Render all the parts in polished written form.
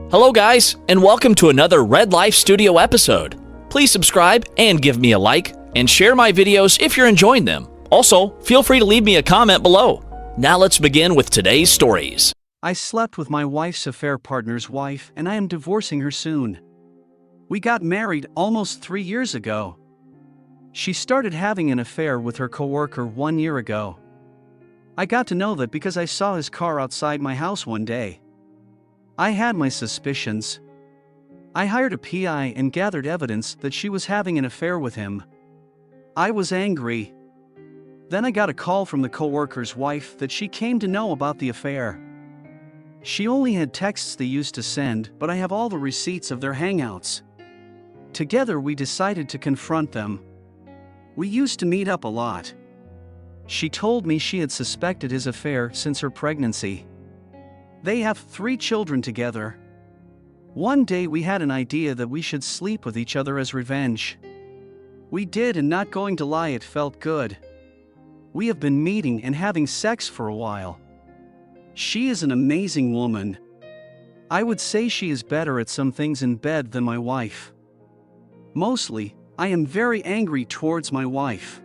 Hello guys, and welcome to another Red Life Studio episode. Please subscribe and give me a like, and share my videos if you're enjoying them. Also, feel free to leave me a comment below. Now let's begin with today's stories. I slept with my wife's affair partner's wife, and I am divorcing her soon. We got married almost 3 years ago. She started having an affair with her coworker 1 year ago. I got to know that because I saw his car outside my house one day. I had my suspicions. I hired a PI and gathered evidence that she was having an affair with him. I was angry. Then I got a call from the coworker's wife that she came to know about the affair. She only had texts they used to send, but I have all the receipts of their hangouts. Together we decided to confront them. We used to meet up a lot. She told me she had suspected his affair since her pregnancy. They have 3 children together. One day we had an idea that we should sleep with each other as revenge. We did, and not going to lie, it felt good. We have been meeting and having sex for a while. She is an amazing woman. I would say she is better at some things in bed than my wife. Mostly, I am very angry towards my wife.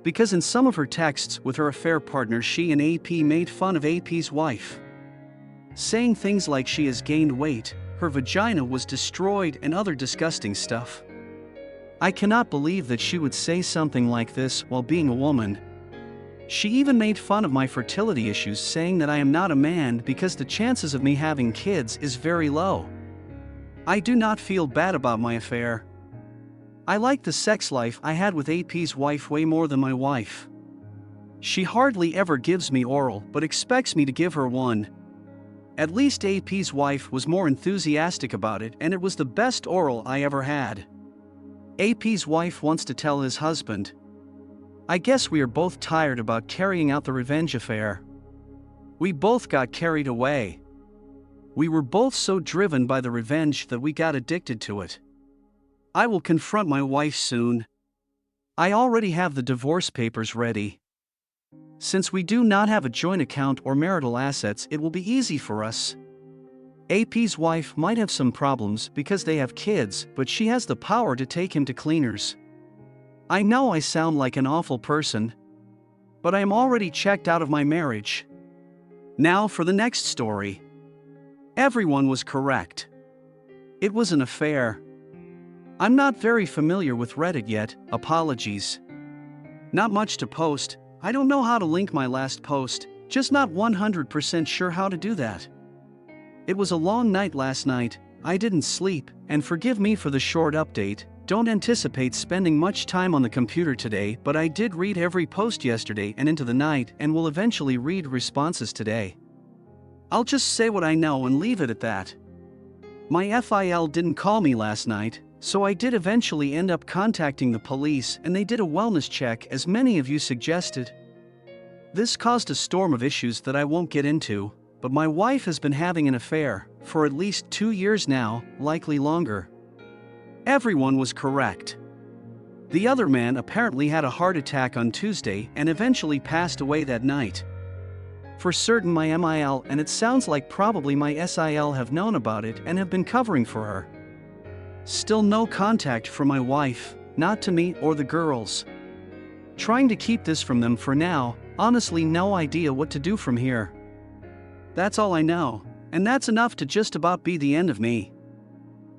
Because in some of her texts with her affair partner, she and AP made fun of AP's wife, saying things like she has gained weight, her vagina was destroyed, and other disgusting stuff. I cannot believe that she would say something like this while being a woman. She even made fun of my fertility issues, saying that I am not a man because the chances of me having kids is very low. I do not feel bad about my affair. I like the sex life I had with AP's wife way more than my wife. She hardly ever gives me oral but expects me to give her one. At least AP's wife was more enthusiastic about it, and it was the best oral I ever had. AP's wife wants to tell his husband. I guess we are both tired about carrying out the revenge affair. We both got carried away. We were both so driven by the revenge that we got addicted to it. I will confront my wife soon. I already have the divorce papers ready. Since we do not have a joint account or marital assets, it will be easy for us. AP's wife might have some problems because they have kids, but she has the power to take him to cleaners. I know I sound like an awful person, but I am already checked out of my marriage. Now for the next story. Everyone was correct. It was an affair. I'm not very familiar with Reddit yet, apologies. Not much to post. I don't know how to link my last post, just not 100% sure how to do that. It was a long night last night, I didn't sleep, and forgive me for the short update. Don't anticipate spending much time on the computer today, but I did read every post yesterday and into the night, and will eventually read responses today. I'll just say what I know and leave it at that. My FIL didn't call me last night, so I did eventually end up contacting the police, and they did a wellness check as many of you suggested. This caused a storm of issues that I won't get into, but my wife has been having an affair for at least 2 years now, likely longer. Everyone was correct. The other man apparently had a heart attack on Tuesday and eventually passed away that night. For certain my MIL and it sounds like probably my SIL have known about it and have been covering for her. Still no contact from my wife, not to me or the girls. Trying to keep this from them for now, honestly no idea what to do from here. That's all I know, and that's enough to just about be the end of me.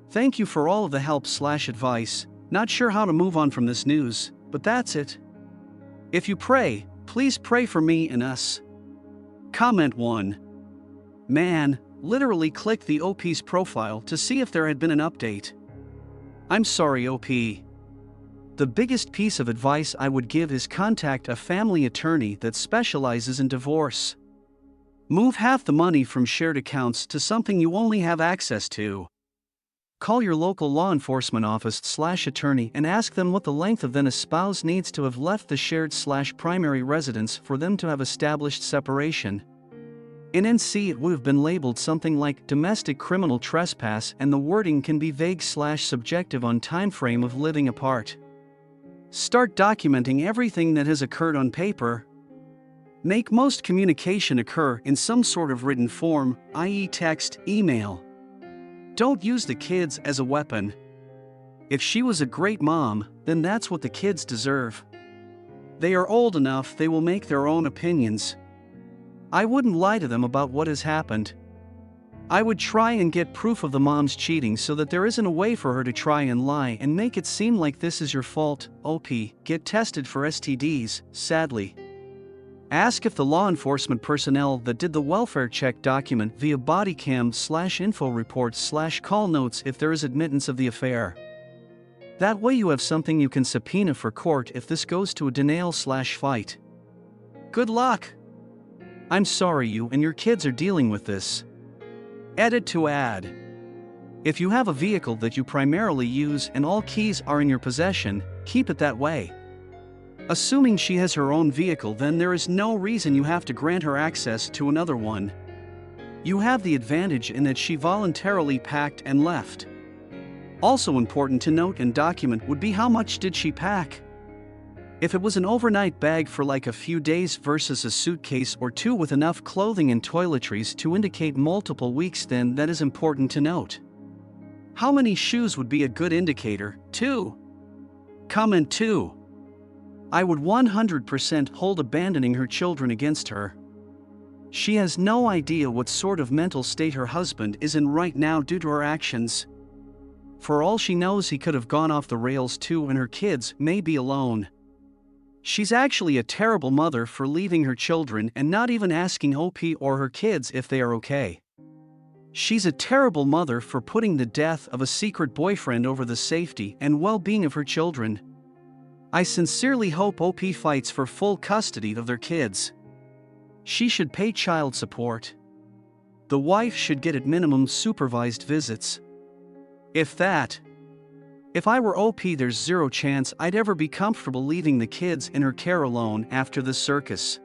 Thank you for all of the help/advice, not sure how to move on from this news, but that's it. If you pray, please pray for me and us. Comment 1. Man, literally clicked the OP's profile to see if there had been an update. I'm sorry OP. The biggest piece of advice I would give is contact a family attorney that specializes in divorce. Move half the money from shared accounts to something you only have access to. Call your local law enforcement office/attorney and ask them what the length of then a spouse needs to have left the shared/primary residence for them to have established separation. In NC it would have been labeled something like domestic criminal trespass, and the wording can be vague/subjective on time frame of living apart. Start documenting everything that has occurred on paper. Make most communication occur in some sort of written form, i.e. text, email. Don't use the kids as a weapon. If she was a great mom, then that's what the kids deserve. They are old enough, they will make their own opinions. I wouldn't lie to them about what has happened. I would try and get proof of the mom's cheating so that there isn't a way for her to try and lie and make it seem like this is your fault. OP, get tested for STDs, sadly. Ask if the law enforcement personnel that did the welfare check document via bodycam/info reports/call notes if there is admittance of the affair. That way you have something you can subpoena for court if this goes to a denial/fight. Good luck! I'm sorry you and your kids are dealing with this. Edit to add. If you have a vehicle that you primarily use and all keys are in your possession, keep it that way. Assuming she has her own vehicle, then there is no reason you have to grant her access to another one. You have the advantage in that she voluntarily packed and left. Also important to note and document would be how much did she pack. If it was an overnight bag for like a few days versus a suitcase or two with enough clothing and toiletries to indicate multiple weeks, then that is important to note. How many shoes would be a good indicator? 2. Comment 2. I would 100% hold abandoning her children against her. She has no idea what sort of mental state her husband is in right now due to her actions. For all she knows, he could have gone off the rails too and her kids may be alone. She's actually a terrible mother for leaving her children and not even asking OP or her kids if they are okay. She's a terrible mother for putting the death of a secret boyfriend over the safety and well-being of her children. I sincerely hope OP fights for full custody of their kids. She should pay child support. The wife should get at minimum supervised visits. If I were OP, there's zero chance I'd ever be comfortable leaving the kids in her care alone after the circus.